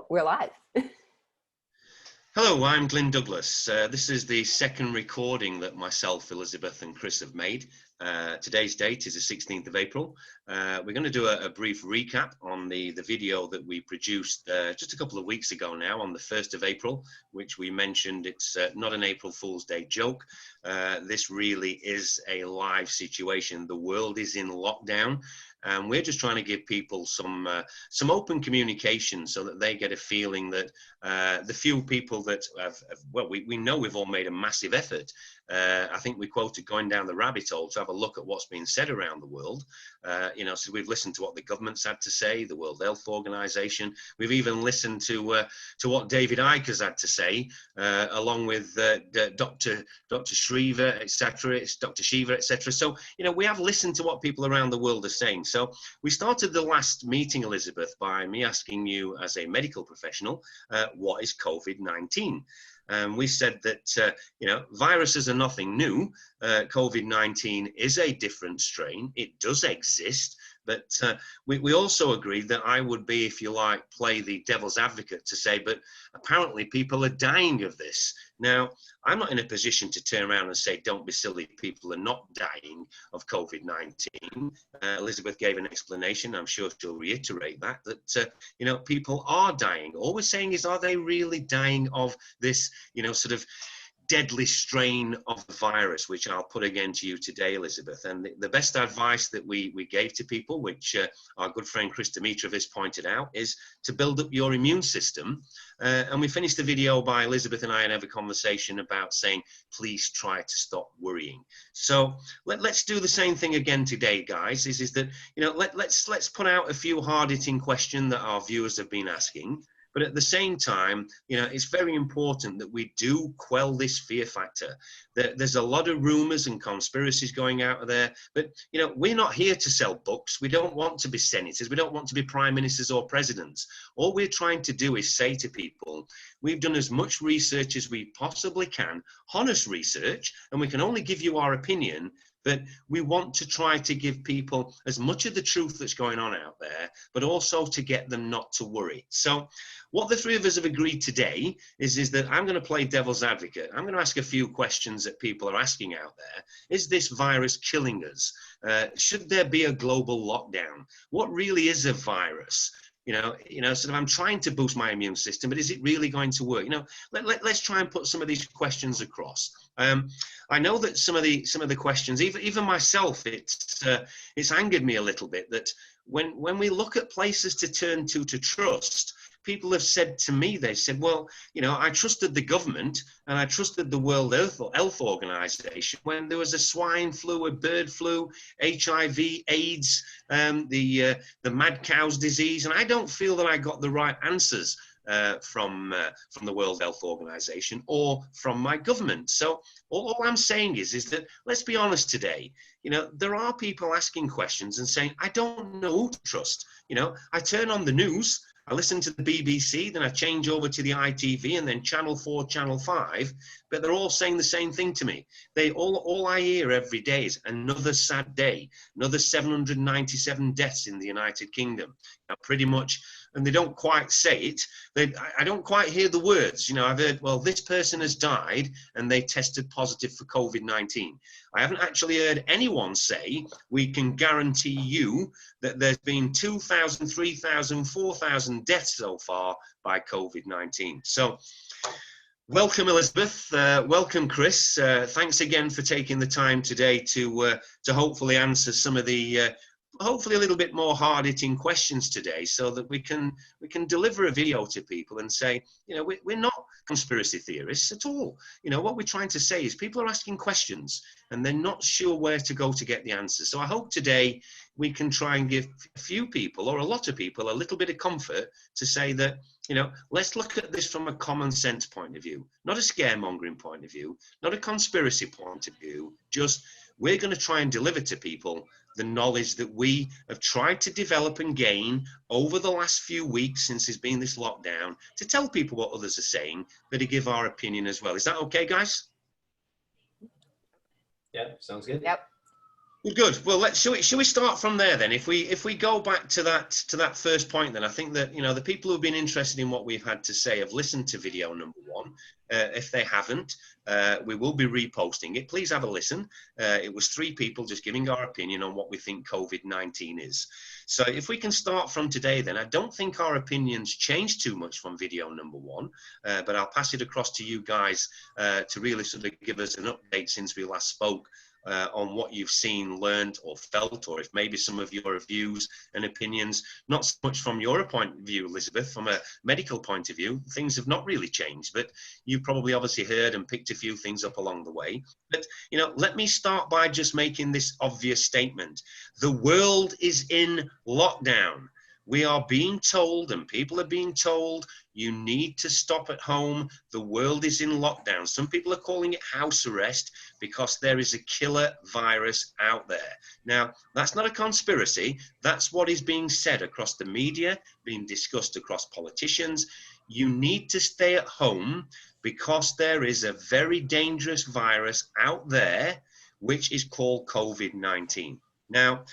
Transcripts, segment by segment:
we're live. Hello, I'm Glyn Douglas. This is the second recording that myself, Elizabeth and Chris have made. Today's date is the 16th of April. We're going to do a brief recap on the video that we produced just a couple of weeks ago now on the 1st of April, which we mentioned it's not an April Fool's Day joke. This really is a live situation. The world is in lockdown. And we're just trying to give people some open communication so that they get a feeling that the few people that we know we've all made a massive effort. I think we quoted going down the rabbit hole to have a look at what's being said around the world. So we've listened to what the government's had to say, the World Health Organization. We've even listened to what David Icke has had to say, along with Dr. Shriver, etc. It's Dr. Shiva, etc. So, we have listened to what people around the world are saying. So we started the last meeting, Elizabeth, by me asking you as a medical professional, what is COVID-19? We said that, viruses are nothing new. COVID-19 is a different strain. It does exist. But we also agreed that I would be, if you like, play the devil's advocate to say, but apparently people are dying of this. Now, I'm not in a position to turn around and say, don't be silly, people are not dying of COVID-19. Elizabeth gave an explanation. I'm sure she'll reiterate that people are dying. All we're saying is, are they really dying of this, sort of deadly strain of the virus, which I'll put again to you today, Elizabeth. And the best advice that we gave to people, which our good friend Chris Dimitrov has pointed out, is to build up your immune system. And we finished the video by Elizabeth and I had a conversation about saying, please try to stop worrying. So let's do the same thing again today, guys. Is that, let's put out a few hard-hitting questions that our viewers have been asking. But at the same time, it's very important that we do quell this fear factor. There's a lot of rumors and conspiracies going out there, but, we're not here to sell books. We don't want to be senators. We don't want to be prime ministers or presidents. All we're trying to do is say to people, we've done as much research as we possibly can, honest research, and we can only give you our opinion. But we want to try to give people as much of the truth that's going on out there, but also to get them not to worry. So what the three of us have agreed today is that I'm going to play devil's advocate. I'm going to ask a few questions that people are asking out there. Is this virus killing us? Should there be a global lockdown? What really is a virus? Sort of I'm trying to boost my immune system, but is it really going to work? Let's try and put some of these questions across. I know that some of the questions, even myself, it's angered me a little bit that when we look at places to turn to trust, people have said to me, they said, well, I trusted the government and I trusted the World Health Organization when there was a swine flu, a bird flu, HIV, AIDS, the mad cow's disease. And I don't feel that I got the right answers from the World Health Organization or from my government. So all I'm saying is that, let's be honest today, there are people asking questions and saying, I don't know who to trust. I turn on the news, I listen to the BBC, then I change over to the ITV and then Channel 4, Channel 5, but they're all saying the same thing to me. All I hear every day is another sad day, another 797 deaths in the United Kingdom. Now, pretty much, and they don't quite say it. I don't quite hear the words. I've heard, well, this person has died and they tested positive for COVID-19. I haven't actually heard anyone say, we can guarantee you that there's been 2,000, 3,000, 4,000 deaths so far by COVID-19. So welcome, Elizabeth. Welcome, Chris. Thanks again for taking the time today to hopefully answer some of the hopefully a little bit more hard-hitting questions today, so that we can deliver a video to people and say, we're not conspiracy theorists at all. What we're trying to say is people are asking questions and they're not sure where to go to get the answers. So I hope today we can try and give a few people, or a lot of people, a little bit of comfort to say that, let's look at this from a common sense point of view, not a scaremongering point of view, not a conspiracy point of view, just we're going to try and deliver to people the knowledge that we have tried to develop and gain over the last few weeks since there's been this lockdown, to tell people what others are saying, but to give our opinion as well. Is that okay, guys? Yeah, sounds good. Yep. Well, good. Well, shall we start from there then? If we go back to that first point, then I think that the people who've been interested in what we've had to say have listened to video number one. If they haven't, we will be reposting it. Please have a listen. It was three people just giving our opinion on what we think COVID-19 is. So if we can start from today, then I don't think our opinions changed too much from video number one, but I'll pass it across to you guys to really sort of give us an update since we last spoke. On what you've seen, learned, or felt, or if maybe some of your views and opinions, not so much from your point of view, Elizabeth, from a medical point of view, things have not really changed, but you probably obviously heard and picked a few things up along the way. But, let me start by just making this obvious statement. The world is in lockdown. We are being told, and people are being told, you need to stop at home. The world is in lockdown. Some people are calling it house arrest because there is a killer virus out there. Now, that's not a conspiracy. That's what is being said across the media, being discussed across politicians. You need to stay at home because there is a very dangerous virus out there, which is called COVID-19. Now,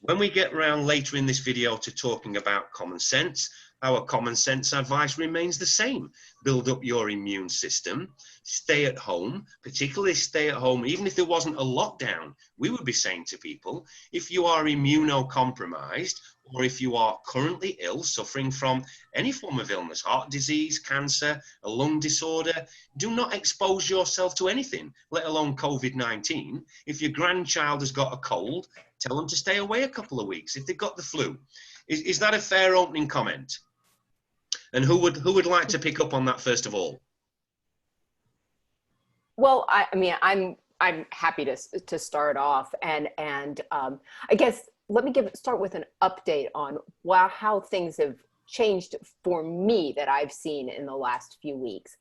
when we get around later in this video to talking about common sense, our common sense advice remains the same. Build up your immune system, stay at home, particularly stay at home. Even if there wasn't a lockdown, we would be saying to people, if you are immunocompromised, or if you are currently ill, suffering from any form of illness, heart disease, cancer, a lung disorder, do not expose yourself to anything, let alone COVID-19. If your grandchild has got a cold, tell them to stay away a couple of weeks. If they've got the flu, is that a fair opening comment? And who would like to pick up on that first of all? Well, I mean, I'm happy to start off, and I guess let me start with an update on how things have changed for me that I've seen in the last few weeks.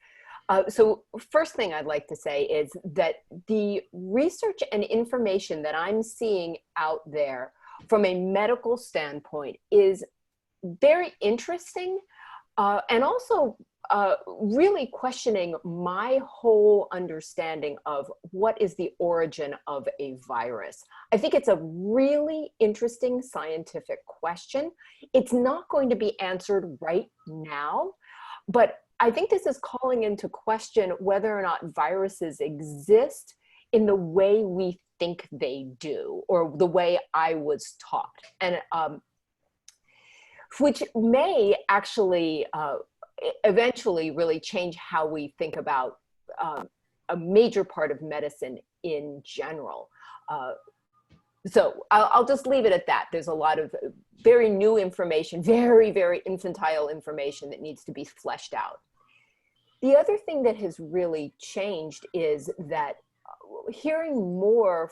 So first thing I'd like to say is that the research and information that I'm seeing out there from a medical standpoint is very interesting, and also really questioning my whole understanding of what is the origin of a virus. I think it's a really interesting scientific question. It's not going to be answered right now, but I think this is calling into question whether or not viruses exist in the way we think they do, or the way I was taught, and which may actually eventually really change how we think about a major part of medicine in general. So I'll just leave it at that. There's a lot of very new information, very, very infantile information that needs to be fleshed out. The other thing that has really changed is that hearing more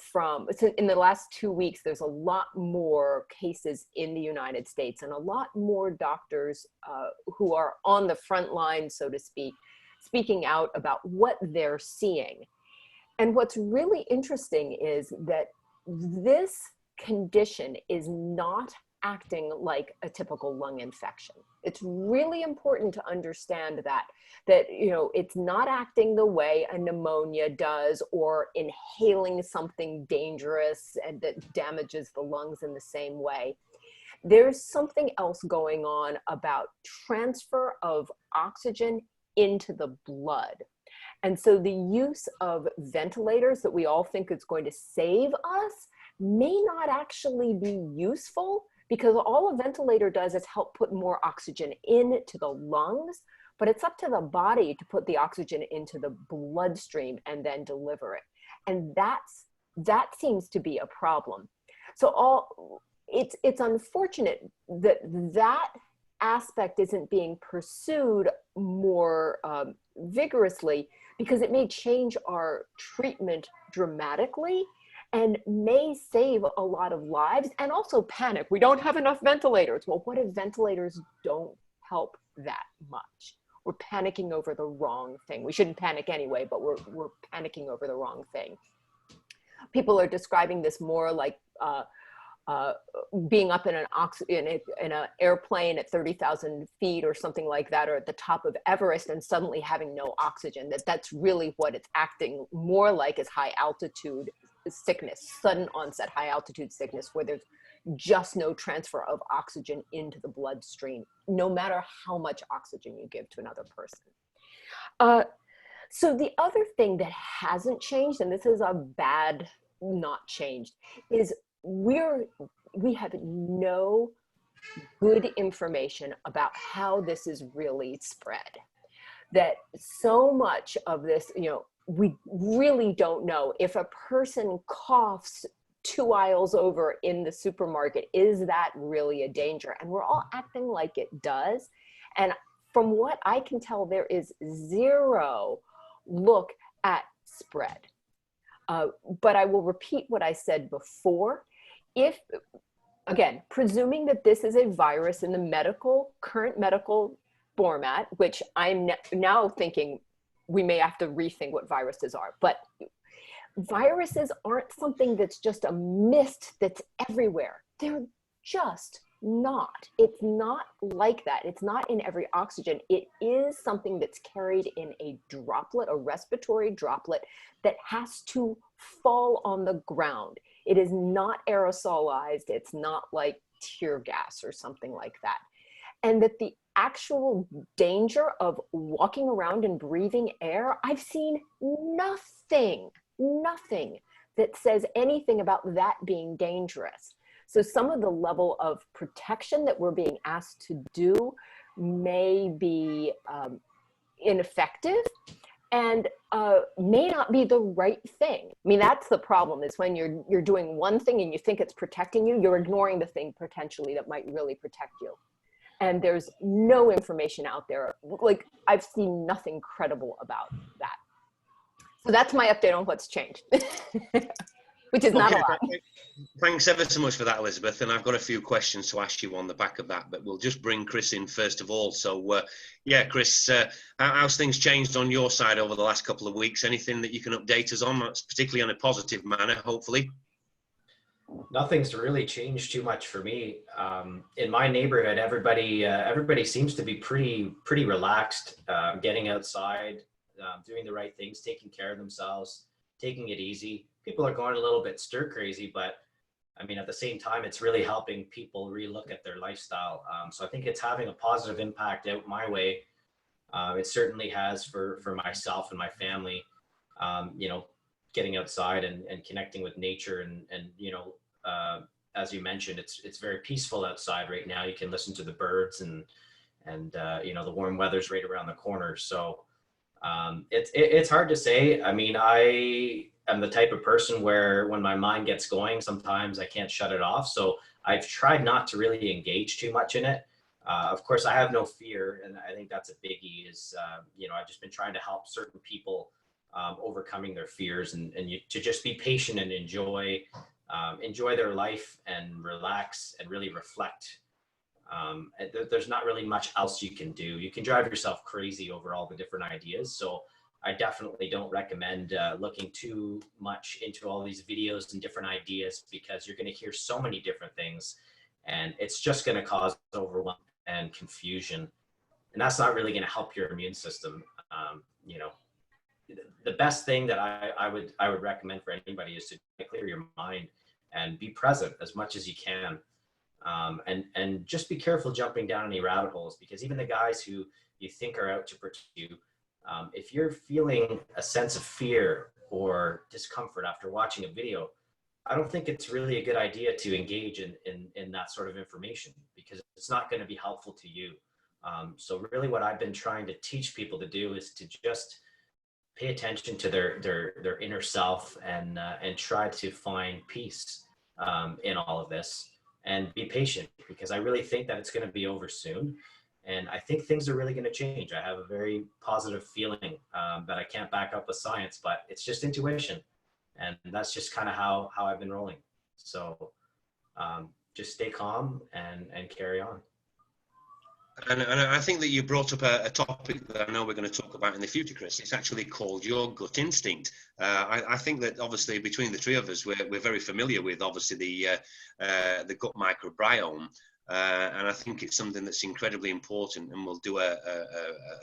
in the last 2 weeks, there's a lot more cases in the United States and a lot more doctors who are on the front line, so to speak, speaking out about what they're seeing. And what's really interesting is that this condition is not acting like a typical lung infection. It's really important to understand that it's not acting the way a pneumonia does, or inhaling something dangerous and that damages the lungs in the same way. There's something else going on about transfer of oxygen into the blood. And so the use of ventilators that we all think is going to save us may not actually be useful, because all a ventilator does is help put more oxygen into the lungs, but it's up to the body to put the oxygen into the bloodstream and then deliver it. And that seems to be a problem. So it's unfortunate that aspect isn't being pursued more vigorously, because it may change our treatment dramatically and may save a lot of lives, and also panic. We don't have enough ventilators. Well, what if ventilators don't help that much? We're panicking over the wrong thing. We shouldn't panic anyway, but we're panicking over the wrong thing. People are describing this more like being up in an airplane at 30,000 feet or something like that, or at the top of Everest, and suddenly having no oxygen. That's really what it's acting more like, is high altitude sickness, sudden onset, high altitude sickness, where there's just no transfer of oxygen into the bloodstream, no matter how much oxygen you give to another person. So the other thing that hasn't changed, and this is a bad not changed, is we have no good information about how this is really spread. That so much of this, we really don't know if a person coughs 2 aisles over in the supermarket, is that really a danger? And we're all acting like it does. And from what I can tell, there is zero look at spread. But I will repeat what I said before. If, again, presuming that this is a virus in the current medical format, which I'm now thinking we may have to rethink what viruses are, but viruses aren't something that's just a mist that's everywhere. They're just not. It's not like that. It's not in every oxygen. It is something that's carried in a droplet, a respiratory droplet that has to fall on the ground. It is not aerosolized. It's not like tear gas or something like that. And that the actual danger of walking around and breathing air, I've seen nothing that says anything about that being dangerous. So some of the level of protection that we're being asked to do may be ineffective and may not be the right thing. I mean, that's the problem, is when you're doing one thing and you think it's protecting you, you're ignoring the thing potentially that might really protect you. And there's no information out there. Like, I've seen nothing credible about that. So that's my update on what's changed, which is not a lot. Thanks ever so much for that, Elizabeth. And I've got a few questions to ask you on the back of that, but we'll just bring Chris in first of all. So, yeah, Chris, how's things changed on your side over the last couple of weeks? Anything that you can update us on, particularly on a positive manner, hopefully? Nothing's really changed too much for me. In my neighborhood, everybody seems to be pretty relaxed, getting outside, doing the right things, taking care of themselves, taking it easy. People are going a little bit stir crazy, but I mean, at the same time, it's really helping people relook at their lifestyle. So I think it's having a positive impact out my way. It certainly has for myself and my family, getting outside and connecting with nature and as you mentioned, it's very peaceful outside right now. You can listen to the birds and the warm weather's right around the corner. So it's hard to say. I mean, I am the type of person where when my mind gets going, sometimes I can't shut it off. So I've tried not to really engage too much in it. Of course, I have no fear, and I think that's a biggie. I've just been trying to help certain people overcoming their fears and to just be patient and enjoy their life and relax and really reflect. There's not really much else you can do. You can drive yourself crazy over all the different ideas. So I definitely don't recommend looking too much into all these videos and different ideas, because you're going to hear so many different things and it's just going to cause overwhelm and confusion. And that's not really going to help your immune system. The best thing that I would recommend for anybody is to clear your mind and be present as much as you can. And just be careful jumping down any rabbit holes, because even the guys who you think are out to protect you, if you're feeling a sense of fear or discomfort after watching a video, I don't think it's really a good idea to engage in that sort of information, because it's not going to be helpful to you. So really what I've been trying to teach people to do is to just pay attention to their inner self and try to find peace in all of this, and be patient, because I really think that it's going to be over soon. And I think things are really going to change. I have a very positive feeling that I can't back up with science, but it's just intuition. And that's just kind of how I've been rolling. So just stay calm and carry on. And I think that you brought up a topic that I know we're going to talk about in the future, Chris. It's actually called your gut instinct. I think that obviously between the three of us, we're very familiar with obviously the gut microbiome. And I think it's something that's incredibly important, and we'll do a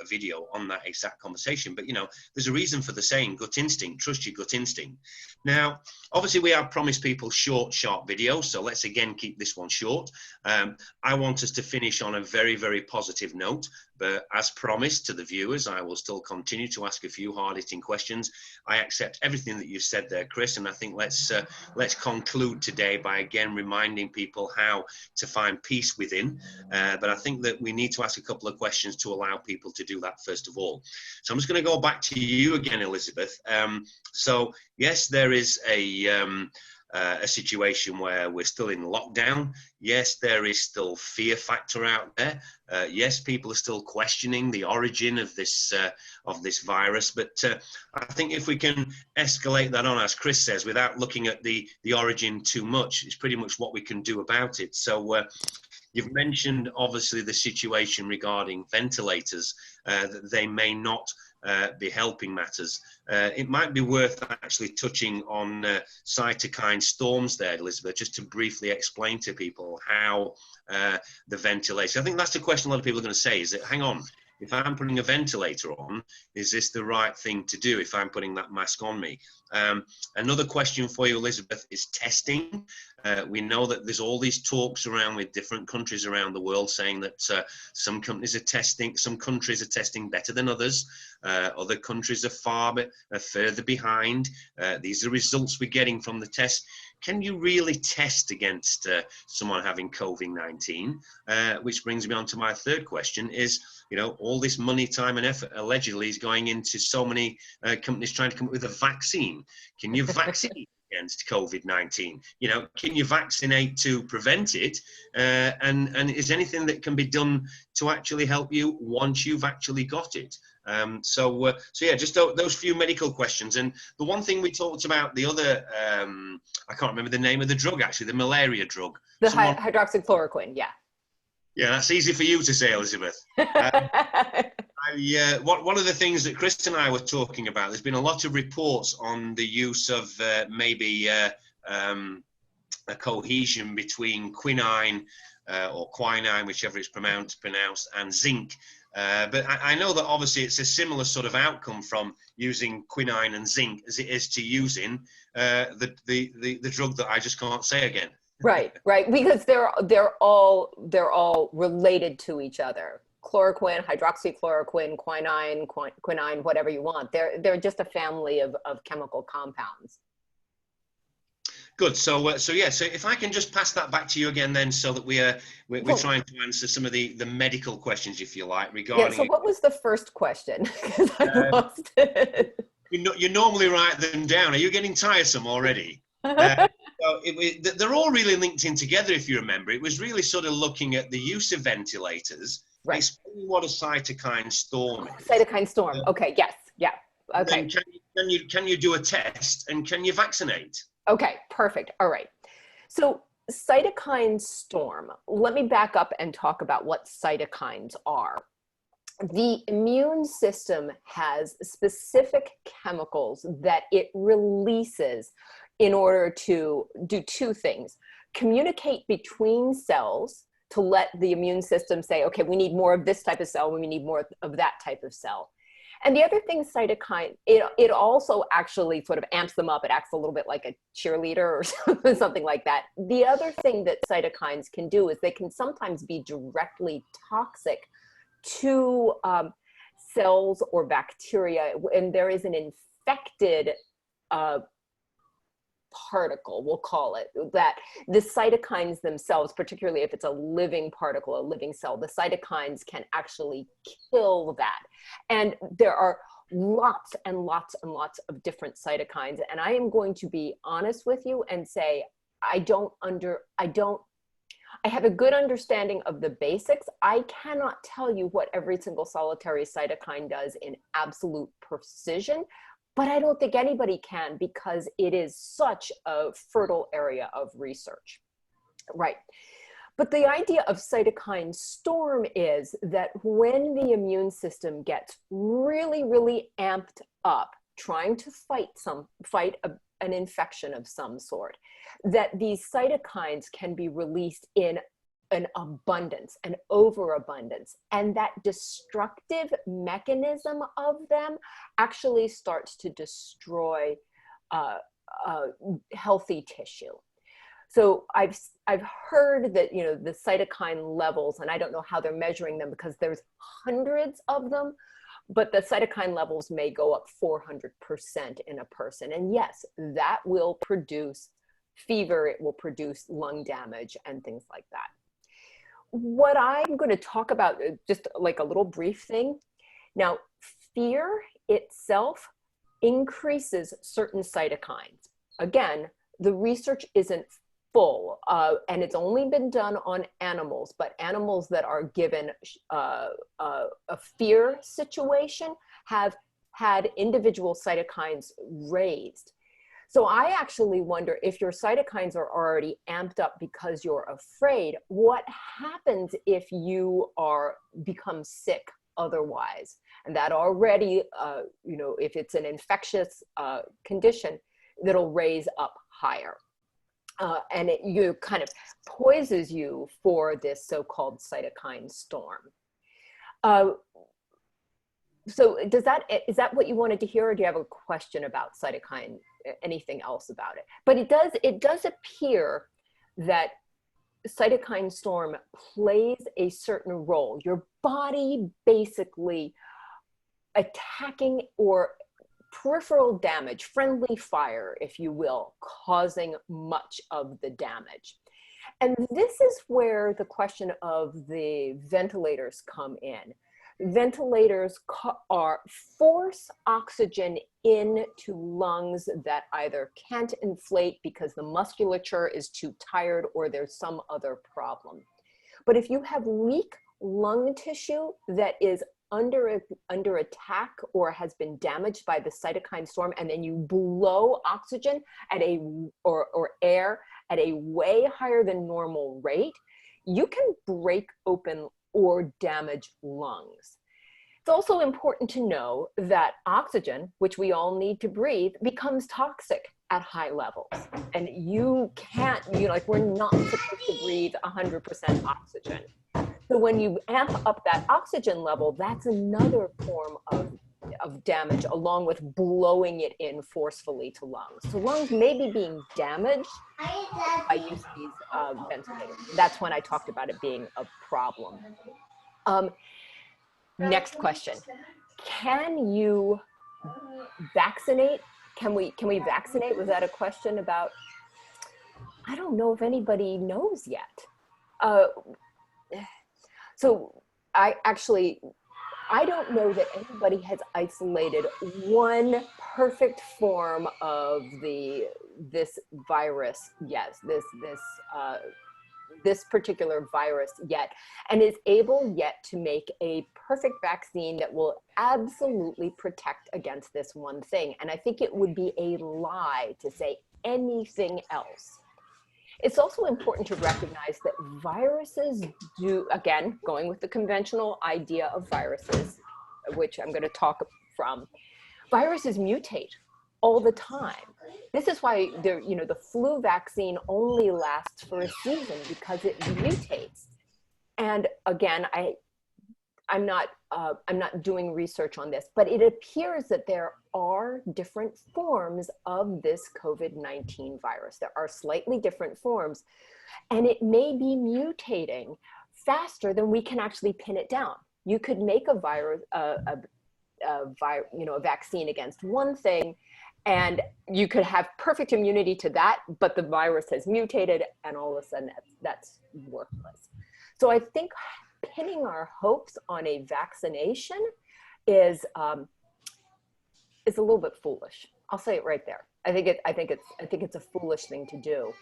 video on that exact conversation. But, you know, there's a reason for the saying, gut instinct, trust your gut instinct. Now, obviously, we have promised people short, sharp videos, so let's again keep this one short. I want us to finish on a very, very positive note, but as promised to the viewers, I will still continue to ask a few hard-hitting questions. I accept everything that you've said there, Chris, and I think let's conclude today by again reminding people how to find peace within. But I think that we need to ask a couple of questions to allow people to do that first of all. So I'm just going to go back to you again, Elizabeth. So yes, there is a situation where we're still in lockdown. Yes, there is still fear factor out there. Yes, people are still questioning the origin of this virus. But I think if we can escalate that on, as Chris says, without looking at the origin too much, it's pretty much what we can do about it. So you've mentioned obviously the situation regarding ventilators, that they may not be helping matters. It might be worth actually touching on cytokine storms there, Elizabeth, just to briefly explain to people how the ventilator, I think that's the question a lot of people are going to say, is that, hang on, if I'm putting a ventilator on, is this the right thing to do if I'm putting that mask on me? Another question for you, Elizabeth, is testing. We know that there's all these talks around with different countries around the world saying that some countries are testing better than others. Other countries are further behind. These are results we're getting from the test. Can you really test against someone having COVID-19? Which brings me on to my third question is, you know, all this money, time and effort allegedly is going into so many companies trying to come up with a vaccine. Can you vaccinate against COVID-19? You know, can you vaccinate to prevent it? And is anything that can be done to actually help you once you've actually got it? So yeah, just those few medical questions. And the one thing we talked about, the other, I can't remember the name of the drug, actually, the malaria drug. The hydroxychloroquine, yeah. Yeah, that's easy for you to say, Elizabeth. One of the things that Chris and I were talking about, there's been a lot of reports on the use of maybe a cohesion between quinine or quinine, whichever it's pronounced, and zinc. But I know that obviously it's a similar sort of outcome from using quinine and zinc as it is to using the drug that I just can't say again. Right, because they're all related to each other. Chloroquine, hydroxychloroquine, quinine, whatever you want. They're just a family of chemical compounds. Good. So yeah. So if I can just pass that back to you again, then, so that we're trying to answer some of the medical questions, if you like, regarding. Yeah. So what was the first question? Because I lost it. You normally write them down. Are you getting tiresome already? So they're all really linked in together, if you remember. It was really sort of looking at the use of ventilators, right. Explaining what a cytokine storm is. Cytokine storm. Okay. Yes. Yeah. Okay. Can you do a test, and can you vaccinate? Okay. Perfect. All right. So cytokine storm. Let me back up and talk about what cytokines are. The immune system has specific chemicals that it releases in order to do two things: communicate between cells to let the immune system say, okay, we need more of this type of cell, we need more of that type of cell. And the other thing, cytokine, it also actually sort of amps them up. It acts a little bit like a cheerleader or something like that. The other thing that cytokines can do is they can sometimes be directly toxic to cells or bacteria, and there is an infected particle, we'll call it, that the cytokines themselves, particularly if it's a living particle, a living cell, the cytokines can actually kill that. And there are lots and lots and lots of different cytokines. And I am going to be honest with you and say, I have a good understanding of the basics. I cannot tell you what every single solitary cytokine does in absolute precision, but I don't think anybody can, because it is such a fertile area of research. Right. But the idea of cytokine storm is that when the immune system gets really, really amped up, trying to fight an infection of some sort, that these cytokines can be released in an abundance, an overabundance, and that destructive mechanism of them actually starts to destroy healthy tissue. So I've heard that, you know, the cytokine levels, and I don't know how they're measuring them because there's hundreds of them, but the cytokine levels may go up 400% in a person. And yes, that will produce fever, it will produce lung damage and things like that. What I'm going to talk about, just like a little brief thing. Now, fear itself increases certain cytokines. Again, the research isn't full, and it's only been done on animals, but animals that are given a fear situation have had individual cytokines raised. So I actually wonder if your cytokines are already amped up because you're afraid, what happens if you become sick otherwise? And that already, you know, if it's an infectious condition, that'll raise up higher. And you kind of poises you for this so-called cytokine storm. So is that what you wanted to hear, or do you have a question about cytokine, anything else about it? But it does appear that cytokine storm plays a certain role. Your body basically attacking or peripheral damage, friendly fire, if you will, causing much of the damage. And this is where the question of the ventilators come in. Ventilators force oxygen into lungs that either can't inflate because the musculature is too tired or there's some other problem. But if you have weak lung tissue that is under attack or has been damaged by the cytokine storm, and then you blow oxygen at or air at a way higher than normal rate, you can break open or damage lungs. It's also important to know that oxygen, which we all need to breathe, becomes toxic at high levels. And you can't, like, we're not supposed to breathe 100% oxygen. So when you amp up that oxygen level, that's another form of damage, along with blowing it in forcefully to lungs. So lungs may be being damaged by use of these ventilators. That's when I talked about it being a problem. Next question. Can you vaccinate? Can we vaccinate? Was that a question about? I don't know if anybody knows yet. So I don't know that anybody has isolated one perfect form of this virus. Yes, this particular virus yet, and is able yet to make a perfect vaccine that will absolutely protect against this one thing. And I think it would be a lie to say anything else. It's also important to recognize that viruses do, again, going with the conventional idea of viruses, which I'm going to talk from, viruses mutate all the time. This is why the flu vaccine only lasts for a season, because it mutates. And again, I'm not doing research on this, but it appears that there are different forms of this COVID-19 virus. There are slightly different forms, and it may be mutating faster than we can actually pin it down. You could make a virus, a vaccine against one thing, and you could have perfect immunity to that, but the virus has mutated, and all of a sudden that's worthless. So I think pinning our hopes on a vaccination is a little bit foolish. I'll say it right there. I think it's a foolish thing to do.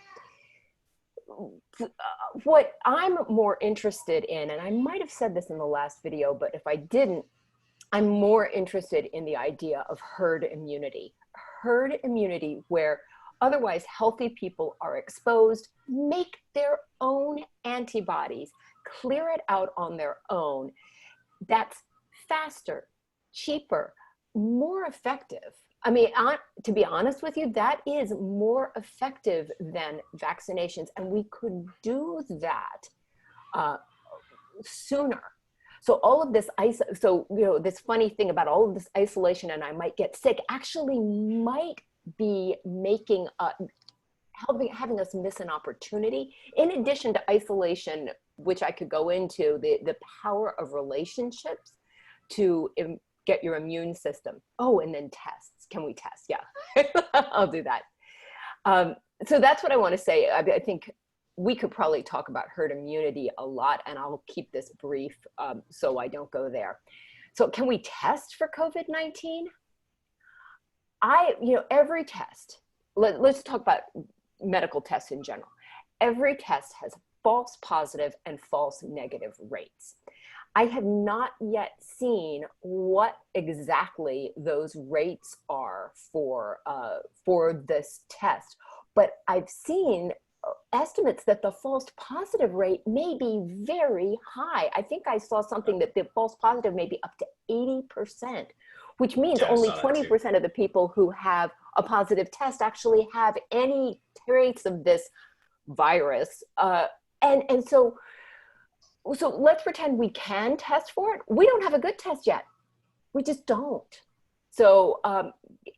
What I'm more interested in, and I might have said this in the last video, but if I didn't, I'm more interested in the idea of herd immunity. Herd immunity, where otherwise healthy people are exposed, make their own antibodies, clear it out on their own. That's faster, cheaper, more effective. I mean, to be honest with you, that is more effective than vaccinations. And we could do that sooner. So all of this this funny thing about all of this isolation and I might get sick actually might be making having us miss an opportunity. In addition to isolation, which I could go into, the power of relationships to get your immune system. Oh, and then tests. Can we test? Yeah, I'll do that. So that's what I want to say. I think we could probably talk about herd immunity a lot, and I'll keep this brief so I don't go there. So can we test for COVID-19? Every test, let's talk about medical tests in general. Every test has false positive and false negative rates. I have not yet seen what exactly those rates are for this test, but I've seen estimates that the false positive rate may be very high. I think I saw something that the false positive may be up to 80%, which means only 20% of the people who have a positive test actually have any trace of this virus. And so let's pretend we can test for it. We don't have a good test yet. We just don't. So,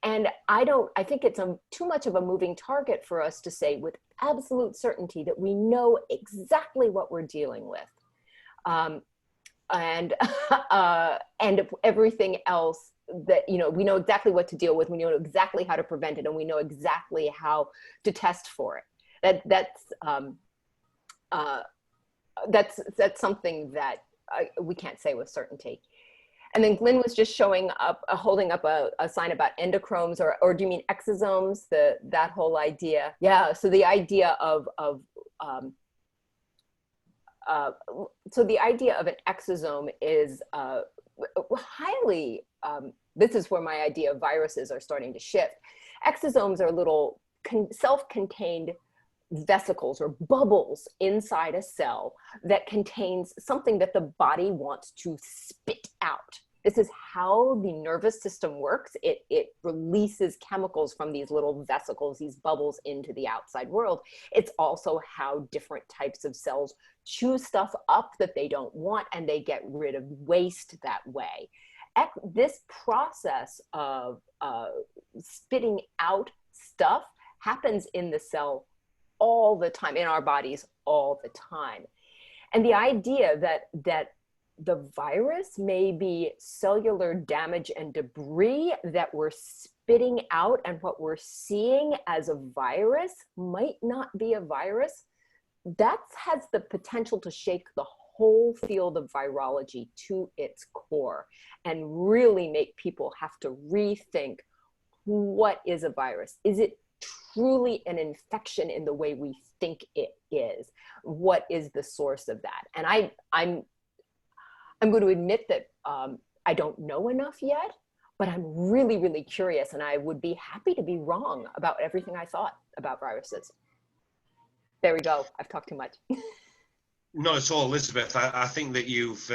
and I think it's too much of a moving target for us to say with absolute certainty that we know exactly what we're dealing with. And everything else that, we know exactly what to deal with. We know exactly how to prevent it, and we know exactly how to test for it. That's something that we can't say with certainty. And then Glenn was just holding up a sign about endochromes, or do you mean exosomes? That whole idea. Yeah. So the idea of an exosome is highly. This is where my idea of viruses are starting to shift. Exosomes are little self-contained vesicles or bubbles inside a cell that contains something that the body wants to spit out. This is how the nervous system works. It releases chemicals from these little vesicles, these bubbles, into the outside world. It's also how different types of cells chew stuff up that they don't want, and they get rid of waste that way. This process of spitting out stuff happens in the cell all the time, in our bodies all the time. And the idea that the virus may be cellular damage and debris that we're spitting out, and what we're seeing as a virus might not be a virus, that has the potential to shake the whole field of virology to its core and really make people have to rethink, what is a virus? Is it truly an infection in the way we think it is? What is the source of that? And I'm going to admit that I don't know enough yet, but I'm really, really curious, and I would be happy to be wrong about everything I thought about viruses. There we go. I've talked too much. Not at all, Elizabeth. I think that you've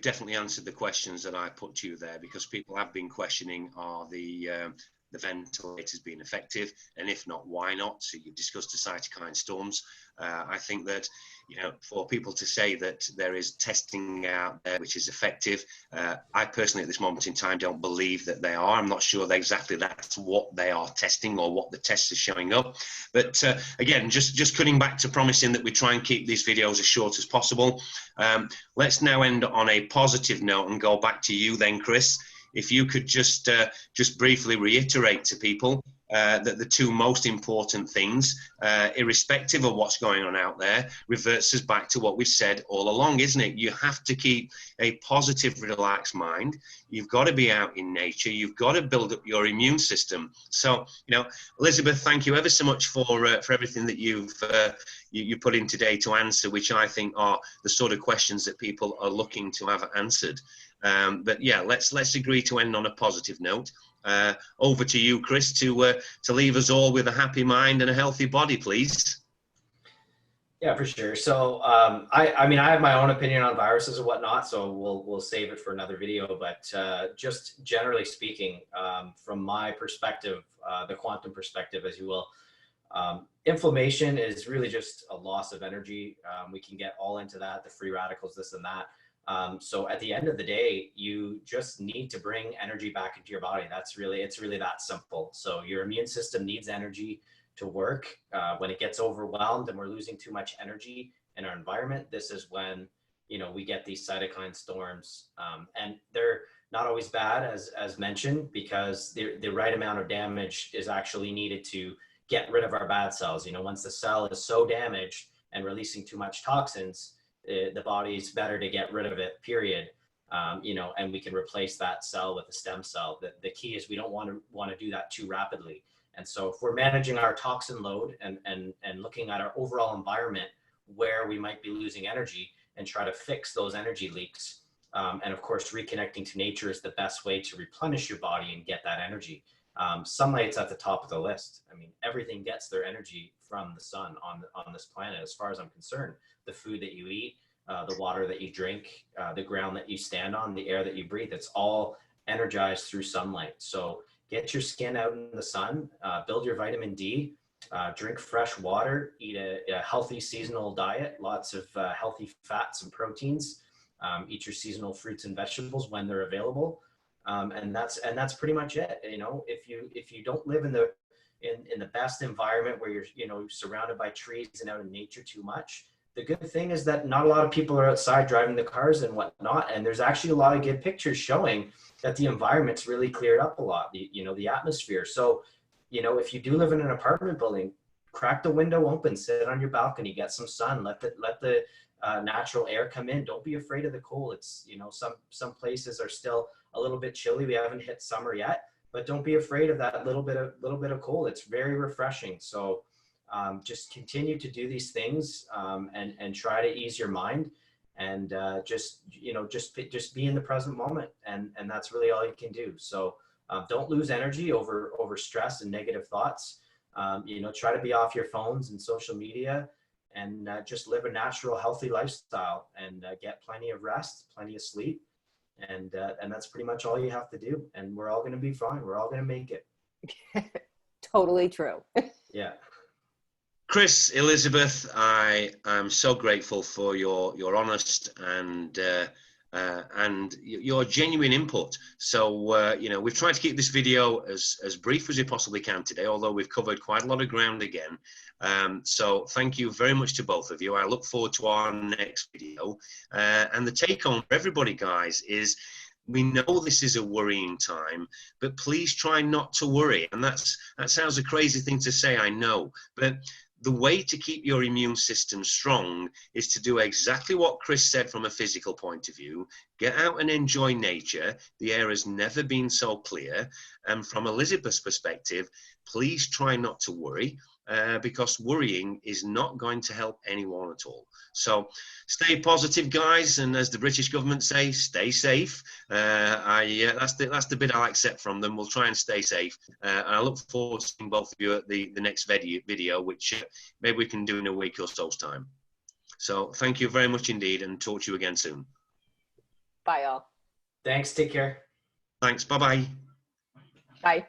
definitely answered the questions that I put to you there, because people have been questioning, are the ventilators being effective, and if not, why not? So you've discussed the cytokine storms. I think that, for people to say that there is testing out there which is effective, I personally at this moment in time don't believe that they are. I'm not sure that exactly that's what they are testing or what the tests are showing up. But again, just cutting back to promising that we try and keep these videos as short as possible. Let's now end on a positive note and go back to you then, Chris. If you could just briefly reiterate to people that the two most important things, irrespective of what's going on out there, reverts us back to what we've said all along, isn't it? You have to keep a positive, relaxed mind. You've got to be out in nature. You've got to build up your immune system. So, Elizabeth, thank you ever so much for everything that you put in today to answer, which I think are the sort of questions that people are looking to have answered. But yeah, let's agree to end on a positive note. Over to you, Chris, to leave us all with a happy mind and a healthy body, please. Yeah, for sure. So I mean, I have my own opinion on viruses and whatnot, so we'll save it for another video. But just generally speaking, from my perspective, the quantum perspective, as you will, Inflammation is really just a loss of energy. We can get all into that, the free radicals, this and that. So at the end of the day, you just need to bring energy back into your body. It's really that simple. So your immune system needs energy to work. When it gets overwhelmed and we're losing too much energy in our environment, this is when, we get these cytokine storms. And they're not always bad, as mentioned, because the right amount of damage is actually needed to get rid of our bad cells. Once the cell is so damaged and releasing too much toxins, the body's better to get rid of it, period. And we can replace that cell with a stem cell. The key is we don't want to do that too rapidly. And so if we're managing our toxin load and looking at our overall environment where we might be losing energy and try to fix those energy leaks, and of course, reconnecting to nature is the best way to replenish your body and get that energy. Sunlight's at the top of the list. I mean, everything gets their energy from the sun on this planet, as far as I'm concerned. The food that you eat, the water that you drink, the ground that you stand on, the air that you breathe, it's all energized through sunlight. So get your skin out in the sun, build your vitamin D, drink fresh water, eat a healthy seasonal diet, lots of healthy fats and proteins, eat your seasonal fruits and vegetables when they're available. And that's pretty much it. If you don't live in the best environment where you're surrounded by trees and out in nature too much, the good thing is that not a lot of people are outside driving the cars and whatnot. And there's actually a lot of good pictures showing that the environment's really cleared up a lot, the atmosphere. So, if you do live in an apartment building, crack the window open, sit on your balcony, get some sun, let the natural air come in. Don't be afraid of the cold. It's, some places are still a little bit chilly. We haven't hit summer yet, but don't be afraid of that little bit of cold. It's very refreshing. So just continue to do these things and try to ease your mind and just be in the present moment. And that's really all you can do. So don't lose energy over stress and negative thoughts. Try to be off your phones and social media and just live a natural, healthy lifestyle and get plenty of rest, plenty of sleep. And that's pretty much all you have to do. And we're all going to be fine. We're all going to make it. Totally true. Yeah. Chris, Elizabeth, I am so grateful for your honest and your genuine input. So, we've tried to keep this video as brief as we possibly can today, although we've covered quite a lot of ground again. So thank you very much to both of you. I look forward to our next video. And the take home for everybody, guys, is we know this is a worrying time, but please try not to worry. And that sounds a crazy thing to say, I know, but the way to keep your immune system strong is to do exactly what Chris said from a physical point of view. Get out and enjoy nature. The air has never been so clear. And from Elizabeth's perspective, please try not to worry because worrying is not going to help anyone at all. So stay positive, guys. And as the British government say, stay safe. That's the bit I'll accept from them. We'll try and stay safe. And I look forward to seeing both of you at the next video, which maybe we can do in a week or so's time. So thank you very much indeed, and talk to you again soon. Bye, all. Thanks. Take care. Thanks. Bye-bye. Bye.